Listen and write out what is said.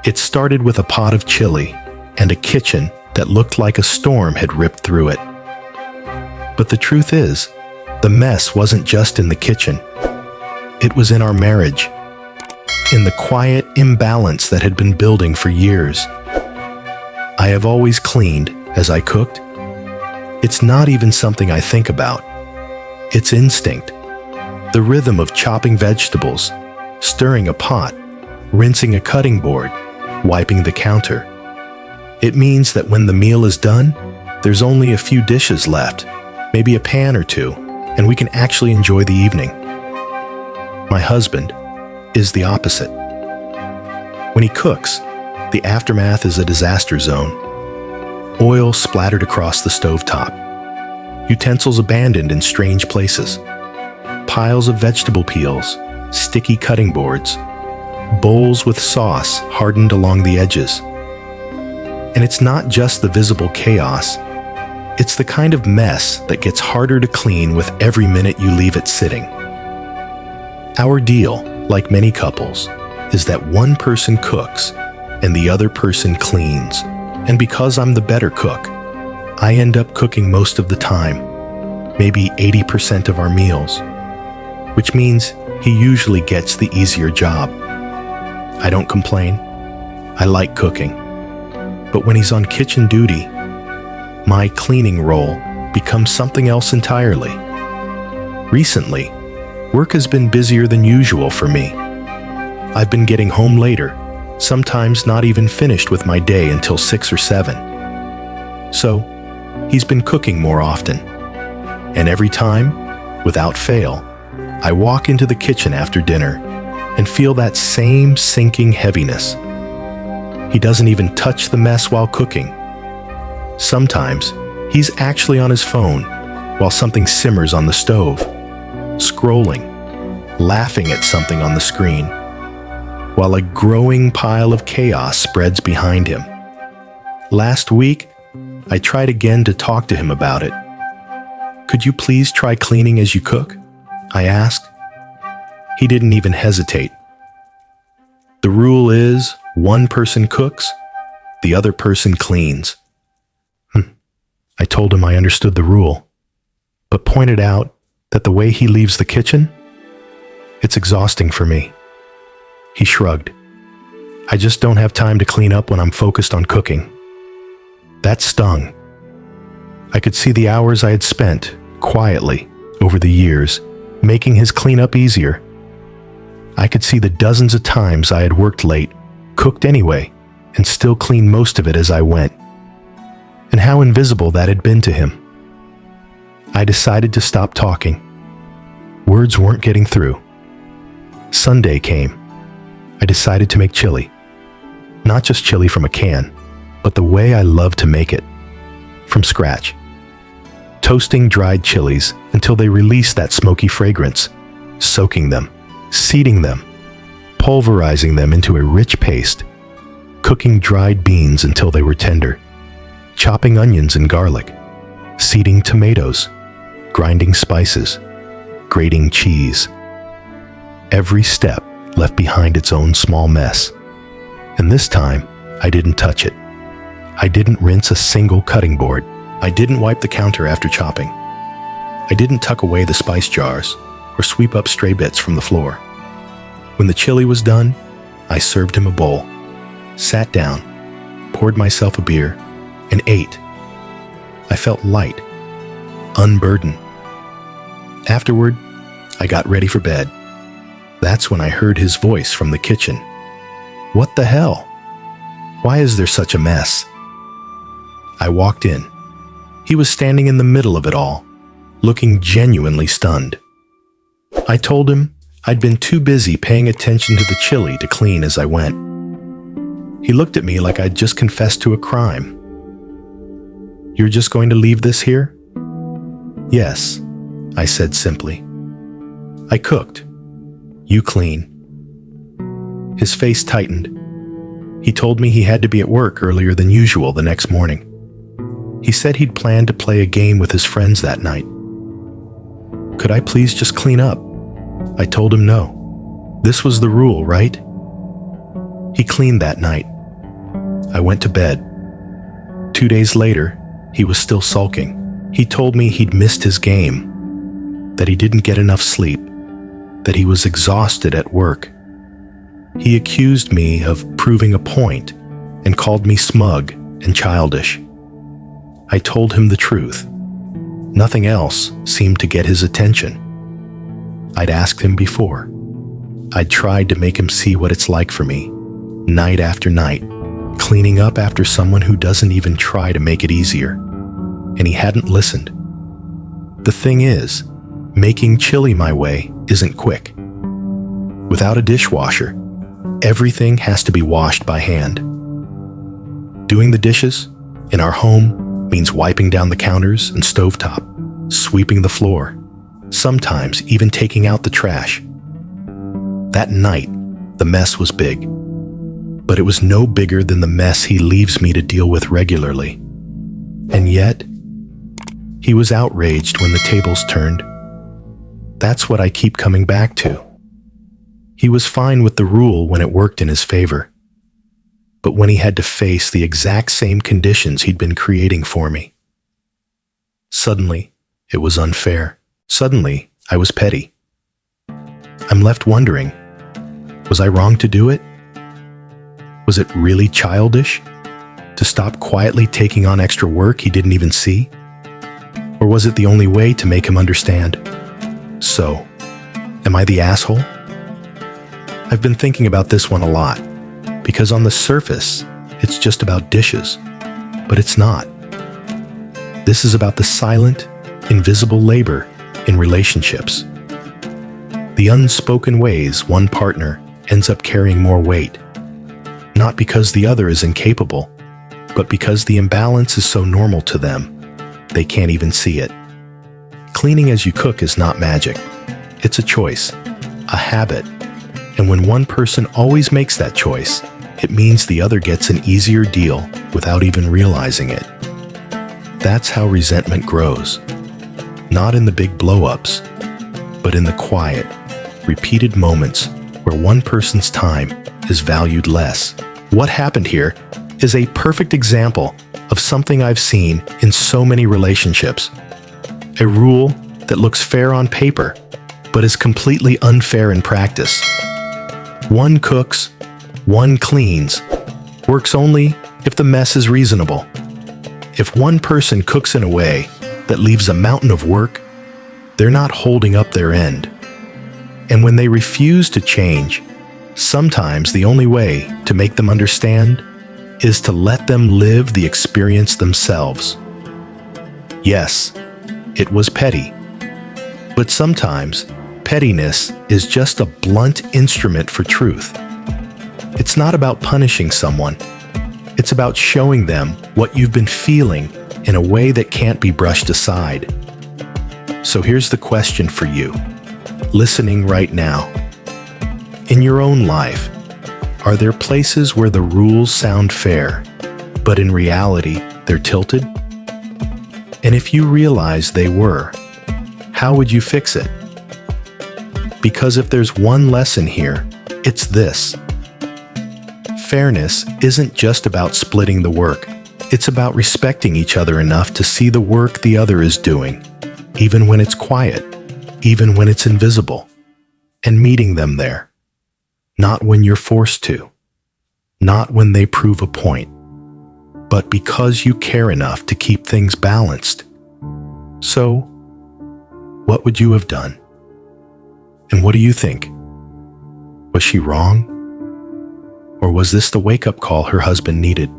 It started with a pot of chili and a kitchen that looked like a storm had ripped through it. But the truth is, the mess wasn't just in the kitchen. It was in our marriage, in the quiet imbalance that had been building for years. I have always cleaned as I cooked. It's not even something I think about. It's instinct. The rhythm of chopping vegetables, stirring a pot, rinsing a cutting board, wiping the counter. It means that when the meal is done, there's only a few dishes left, maybe a pan or two, and we can actually enjoy the evening. My husband is the opposite. When he cooks, the aftermath is a disaster zone. Oil splattered across the stovetop, utensils abandoned in strange places, piles of vegetable peels, sticky cutting boards, bowls with sauce hardened along the edges. And it's not just the visible chaos. It's the kind of mess that gets harder to clean with every minute you leave it sitting. Our deal, like many couples, is that one person cooks and the other person cleans. And because I'm the better cook, I end up cooking most of the time, maybe 80% of our meals, which means he usually gets the easier job. I don't complain. I like cooking. But when he's on kitchen duty, my cleaning role becomes something else entirely. Recently, work has been busier than usual for me. I've been getting home later, sometimes not even finished with my day until 6 or 7. So, he's been cooking more often. And every time, without fail, I walk into the kitchen after dinner and feel that same sinking heaviness. He doesn't even touch the mess while cooking. Sometimes, he's actually on his phone while something simmers on the stove, scrolling, laughing at something on the screen, while a growing pile of chaos spreads behind him. Last week, I tried again to talk to him about it. "Could you please try cleaning as you cook?" I asked. He didn't even hesitate. The rule is, one person cooks, the other person cleans. I told him I understood the rule, but pointed out that the way he leaves the kitchen, it's exhausting for me. He shrugged. "I just don't have time to clean up when I'm focused on cooking." That stung. I could see the hours I had spent, quietly, over the years, making his cleanup easier. I could see the dozens of times I had worked late, cooked anyway, and still cleaned most of it as I went, and how invisible that had been to him. I decided to stop talking. Words weren't getting through. Sunday came. I decided to make chili. Not just chili from a can, but the way I love to make it, from scratch. Toasting dried chilies until they release that smoky fragrance, soaking them, seeding them, pulverizing them into a rich paste, cooking dried beans until they were tender, chopping onions and garlic, seeding tomatoes, grinding spices, grating cheese. Every step left behind its own small mess. And this time, I didn't touch it. I didn't rinse a single cutting board. I didn't wipe the counter after chopping. I didn't tuck away the spice jars or sweep up stray bits from the floor. When the chili was done, I served him a bowl, sat down, poured myself a beer, and ate. I felt light, unburdened. Afterward, I got ready for bed. That's when I heard his voice from the kitchen. "What the hell? Why is there such a mess?" I walked in. He was standing in the middle of it all, looking genuinely stunned. I told him I'd been too busy paying attention to the chili to clean as I went. He looked at me like I'd just confessed to a crime. "You're just going to leave this here?" "Yes," I said simply. "I cooked. You clean." His face tightened. He told me he had to be at work earlier than usual the next morning. He said he'd planned to play a game with his friends that night. "Could I please just clean up?" I told him no. This was the rule, right? He cleaned that night, I went to bed. 2 days later, he was still sulking. He told me he'd missed his game, that he didn't get enough sleep, that he was exhausted at work. He accused me of proving a point and called me smug and childish. I told him the truth. Nothing else seemed to get his attention. I'd asked him before. I'd tried to make him see what it's like for me, night after night, cleaning up after someone who doesn't even try to make it easier. And he hadn't listened. The thing is, making chili my way isn't quick. Without a dishwasher, everything has to be washed by hand. Doing the dishes in our home means wiping down the counters and stovetop, sweeping the floor, sometimes even taking out the trash. That night, the mess was big, but it was no bigger than the mess he leaves me to deal with regularly. And yet, he was outraged when the tables turned. That's what I keep coming back to. He was fine with the rule when it worked in his favor. But when he had to face the exact same conditions he'd been creating for me, suddenly it was unfair. Suddenly I was petty. I'm left wondering, was I wrong to do it? Was it really childish to stop quietly taking on extra work he didn't even see? Or was it the only way to make him understand? So, am I the asshole? I've been thinking about this one a lot, because on the surface, it's just about dishes, but it's not. This is about the silent, invisible labor in relationships. The unspoken ways one partner ends up carrying more weight, not because the other is incapable, but because the imbalance is so normal to them, they can't even see it. Cleaning as you cook is not magic. It's a choice, a habit, and when one person always makes that choice, it means the other gets an easier deal without even realizing it. That's how resentment grows. Not in the big blow-ups, but in the quiet, repeated moments where one person's time is valued less. What happened here is a perfect example of something I've seen in so many relationships. A rule that looks fair on paper, but is completely unfair in practice. One cooks, one cleans, works only if the mess is reasonable. If one person cooks in a way that leaves a mountain of work, they're not holding up their end. And when they refuse to change, sometimes the only way to make them understand is to let them live the experience themselves. Yes, it was petty, but sometimes pettiness is just a blunt instrument for truth. It's not about punishing someone. It's about showing them what you've been feeling in a way that can't be brushed aside. So here's the question for you, listening right now. In your own life, are there places where the rules sound fair, but in reality, they're tilted? And if you realize they were, how would you fix it? Because if there's one lesson here, it's this. Fairness isn't just about splitting the work. It's about respecting each other enough to see the work the other is doing, even when it's quiet, even when it's invisible, and meeting them there. Not when you're forced to, not when they prove a point, but because you care enough to keep things balanced. So, what would you have done? And what do you think? Was she wrong? Or was this the wake-up call her husband needed?